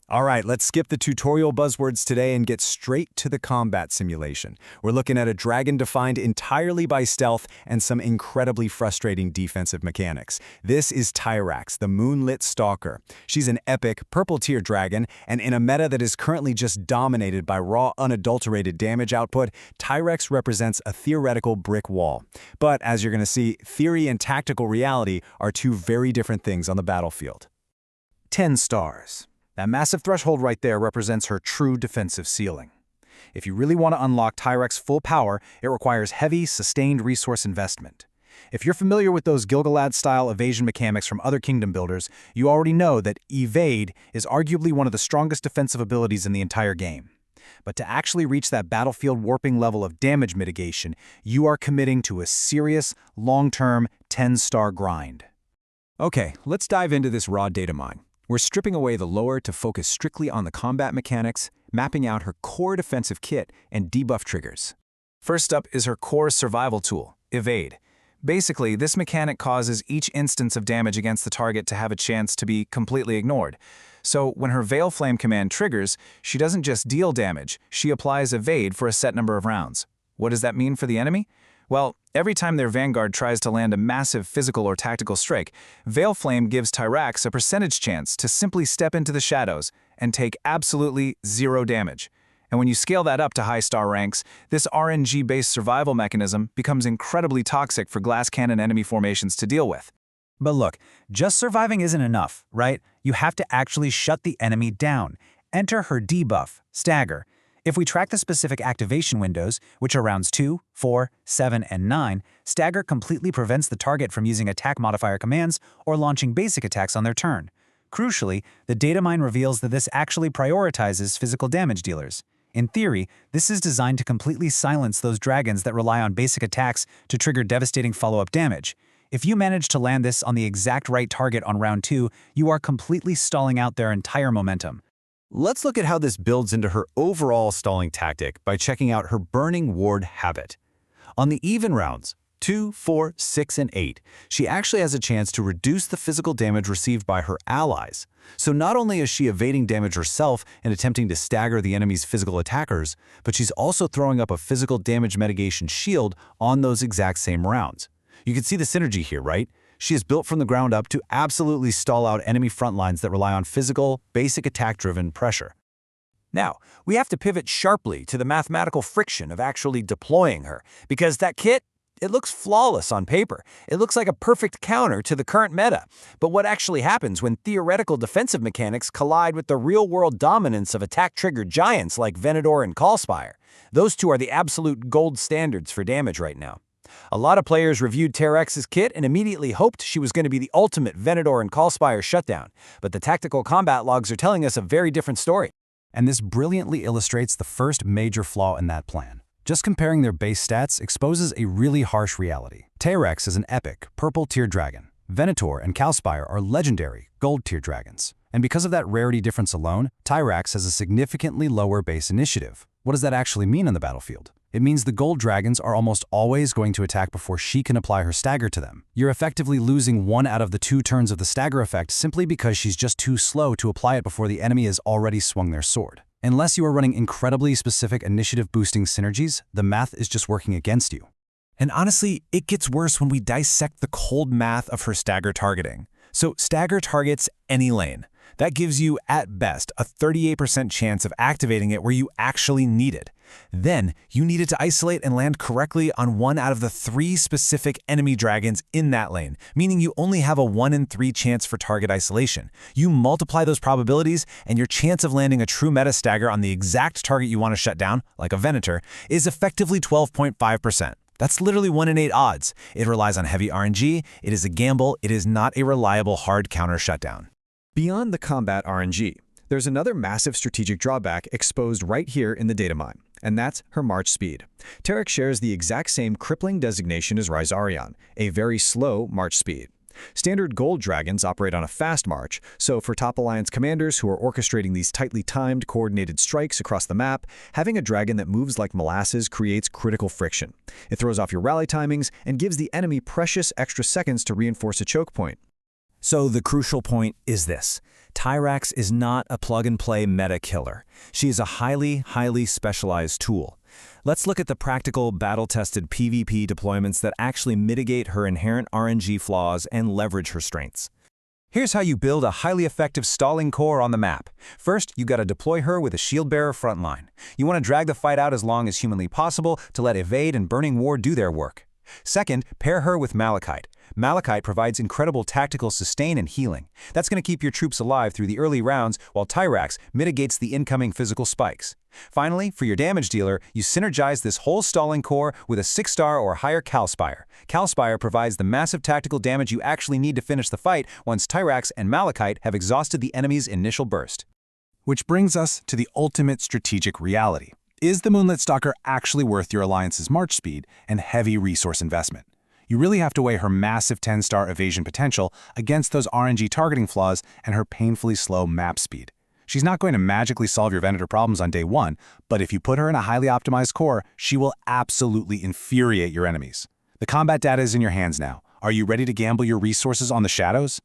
All right, let's skip the tutorial buzzwords today and get straight to the combat simulation. We're looking at a dragon defined entirely by stealth and some incredibly frustrating defensive mechanics. This is Tairax, the Moonlit Stalker. She's an epic, purple-tier dragon, and in a meta that is currently just dominated by raw, unadulterated damage output, Tairax represents a theoretical brick wall. But as you're going to see, theory and tactical reality are two very different things on the battlefield. 10 stars. That massive threshold right there represents her true defensive ceiling. If you really want to unlock Tairax's full power, it requires heavy, sustained resource investment. If you're familiar with those Gilgalad-style evasion mechanics from other kingdom builders, you already know that Evade is arguably one of the strongest defensive abilities in the entire game. But to actually reach that battlefield warping level of damage mitigation, you are committing to a serious, long-term, 10-star grind. Okay, let's dive into this raw data mine. We're stripping away the lore to focus strictly on the combat mechanics, mapping out her core defensive kit and debuff triggers. First up is her core survival tool, Evade. Basically, this mechanic causes each instance of damage against the target to have a chance to be completely ignored. So when her Veil Flame command triggers, she doesn't just deal damage, she applies Evade for a set number of rounds. What does that mean for the enemy? Well, every time their Vanguard tries to land a massive physical or tactical strike, Veil Flame gives Tairax a percentage chance to simply step into the shadows and take absolutely zero damage. And when you scale that up to high-star ranks, this RNG-based survival mechanism becomes incredibly toxic for glass cannon enemy formations to deal with. But look, just surviving isn't enough, right? You have to actually shut the enemy down. Enter her debuff, Stagger. If we track the specific activation windows, which are rounds 2, 4, 7, and 9, Stagger completely prevents the target from using attack modifier commands or launching basic attacks on their turn. Crucially, the data mine reveals that this actually prioritizes physical damage dealers. In theory, this is designed to completely silence those dragons that rely on basic attacks to trigger devastating follow-up damage. If you manage to land this on the exact right target on round 2, you are completely stalling out their entire momentum. Let's look at how this builds into her overall stalling tactic by checking out her Burning Ward habit. On the even rounds, 2, 4, 6, and 8, she actually has a chance to reduce the physical damage received by her allies. So not only is she evading damage herself and attempting to stagger the enemy's physical attackers, but she's also throwing up a physical damage mitigation shield on those exact same rounds. You can see the synergy here, right? She is built from the ground up to absolutely stall out enemy front lines that rely on physical, basic attack-driven pressure. Now, we have to pivot sharply to the mathematical friction of actually deploying her, because that kit, it looks flawless on paper. It looks like a perfect counter to the current meta. But what actually happens when theoretical defensive mechanics collide with the real-world dominance of attack-triggered giants like Venador and Callspire? Those two are the absolute gold standards for damage right now. A lot of players reviewed Tairax's kit and immediately hoped she was going to be the ultimate Venador and Callspire shutdown, but the tactical combat logs are telling us a very different story. And this brilliantly illustrates the first major flaw in that plan. Just comparing their base stats exposes a really harsh reality. Tairax is an epic, purple-tier dragon. Venator and Callspire are legendary, gold-tier dragons. And because of that rarity difference alone, Tairax has a significantly lower base initiative. What does that actually mean on the battlefield? It means the gold dragons are almost always going to attack before she can apply her stagger to them. You're effectively losing 1 out of the 2 turns of the stagger effect simply because she's just too slow to apply it before the enemy has already swung their sword. Unless you are running incredibly specific initiative-boosting synergies, the math is just working against you. And honestly, it gets worse when we dissect the cold math of her stagger targeting. So stagger targets any lane. That gives you, at best, a 38% chance of activating it where you actually need it. Then, you need it to isolate and land correctly on 1 out of the 3 specific enemy dragons in that lane, meaning you only have a 1 in 3 chance for target isolation. You multiply those probabilities, and your chance of landing a true meta stagger on the exact target you want to shut down, like a Venator, is effectively 12.5%. That's literally 1 in 8 odds. It relies on heavy RNG, it is a gamble, it is not a reliable hard counter shutdown. Beyond the combat RNG, there's another massive strategic drawback exposed right here in the data mine, and that's her march speed. Tairax shares the exact same crippling designation as Rysarion, a very slow march speed. Standard gold dragons operate on a fast march, so for top alliance commanders who are orchestrating these tightly timed, coordinated strikes across the map, having a dragon that moves like molasses creates critical friction. It throws off your rally timings and gives the enemy precious extra seconds to reinforce a choke point. So the crucial point is this. Tairax is not a plug-and-play meta killer. She is a highly specialized tool. Let's look at the practical, battle-tested PvP deployments that actually mitigate her inherent RNG flaws and leverage her strengths. Here's how you build a highly effective stalling core on the map. First, you gotta deploy her with a shield bearer frontline. You want to drag the fight out as long as humanly possible to let Evade and Burning Ward do their work. Second, pair her with Malachite. Malachite provides incredible tactical sustain and healing. That's going to keep your troops alive through the early rounds, while Tairax mitigates the incoming physical spikes. Finally, for your damage dealer, you synergize this whole stalling core with a 6-star or higher Calspire. Calspire provides the massive tactical damage you actually need to finish the fight once Tairax and Malachite have exhausted the enemy's initial burst. Which brings us to the ultimate strategic reality. Is the Moonlit Stalker actually worth your alliance's march speed and heavy resource investment? You really have to weigh her massive 10-star evasion potential against those RNG targeting flaws and her painfully slow map speed. She's not going to magically solve your Venator problems on day one, but if you put her in a highly optimized core, she will absolutely infuriate your enemies. The combat data is in your hands now. Are you ready to gamble your resources on the shadows?